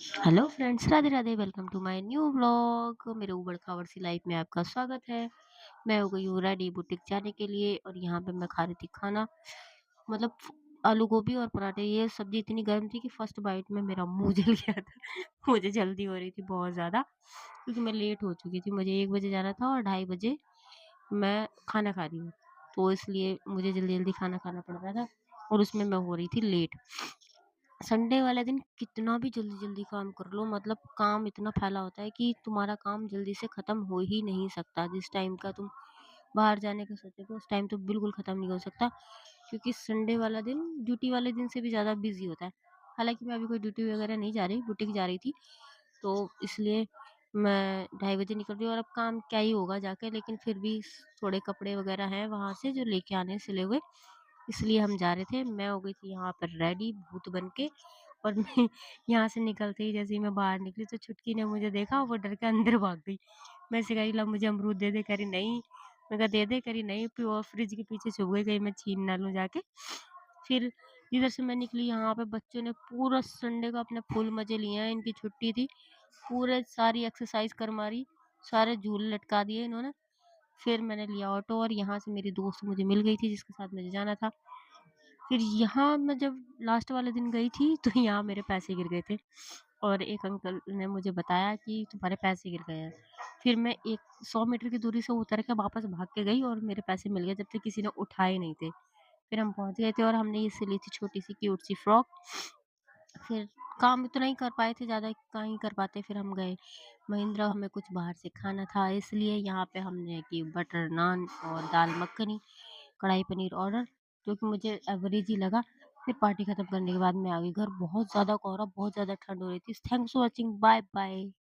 Hello friends, Radhe Radhe. Welcome to my new vlog. मेरे उबड़-खाबड़ सी life में आपका स्वागत है। मैं हो गई हूँ रेडी बुटीक जाने के लिए और यहाँ पे मैं खा रही थी खाना। मतलब आलू गोभी और पराठे। ये सब्जी इतनी गर्म थी कि फर्स्ट बाइट में मेरा मुंह जल गया था। मुझे जल्दी हो रही थी बहुत ज़्यादा, क्योंकि मैं लेट हो चुकी थी। मुझे 1 बजे जाना था और ढाई बजे मैं खाना खा रही हूँ। तो इसलिए मुझे जल्दी-जल्दी खाना खाना पड़ रहा था और उसमें मैं हो रही थी लेट। संडे वाले दिन कितना भी जल्दी-जल्दी काम कर लो, मतलब काम इतना फैला होता है कि तुम्हारा काम जल्दी से खत्म हो ही नहीं सकता। जिस टाइम का तुम बाहर जाने का सोचे थे, उस टाइम तो बिल्कुल खत्म नहीं हो सकता, क्योंकि संडे वाला दिन ड्यूटी वाले दिन से भी ज़्यादा बिज़ी होता है। हालाँकि मैं अभी कोई ड्यूटी वगैरह नहीं जा रही, बुटीक जा रही थी, तो इसलिए मैं ढाई बजे निकल रही हूँ और अब काम क्या ही होगा जाके, लेकिन फिर भी थोड़े कपड़े वगैरह हैं वहाँ से जो लेके आने हैं सिले हुए, इसलिए हम जा रहे थे। मैं हो गई थी यहाँ पर रेडी भूत बन के, और मैं यहाँ से निकलते ही जैसे ही मैं बाहर निकली तो छुटकी ने मुझे देखा, वो डर के अंदर भाग गई। मैं ऐसे कह रही, ला मुझे अमरूद दे दे, कह रही नहीं। मैं कहा दे दे, कह रही नहीं, फिर वो फ्रिज के पीछे छुप गई, कहीं मैं छीन ना लूँ जाके। फिर इधर से मैं निकली, यहाँ पे बच्चों ने पूरा संडे का अपने फुल मज़े लिए हैं, इनकी छुट्टी थी। पूरे सारी एक्सरसाइज़ कर मारी, सारे झूले लटका दिए इन्होंने। फिर मैंने लिया ऑटो और यहाँ से मेरी दोस्त मुझे मिल गई थी जिसके साथ मुझे जाना था। फिर यहाँ मैं जब लास्ट वाले दिन गई थी तो यहाँ मेरे पैसे गिर गए थे और एक अंकल ने मुझे बताया कि तुम्हारे पैसे गिर गए हैं। फिर मैं एक 100 मीटर की दूरी से उतर के वापस भाग के गई और मेरे पैसे मिल गए, जब तक किसी ने उठाए नहीं थे। फिर हम पहुँच गए थे और हमने ये सिली थी छोटी-सी क्यूट सी फ्रॉक। फिर काम इतना ही कर पाए थे, ज़्यादा कहाँ ही कर पाते। फिर हम गए महिंद्रा, हमें कुछ बाहर से खाना था, इसलिए यहाँ पे हमने की बटर नान और दाल मखनी, कढ़ाई पनीर ऑर्डर, जो कि मुझे एवरेज ही लगा। फिर पार्टी खत्म करने के बाद मैं आ गई घर। बहुत ज़्यादा कोहरा, बहुत ज़्यादा ठंड हो रही थी। Thanks for watching, bye bye.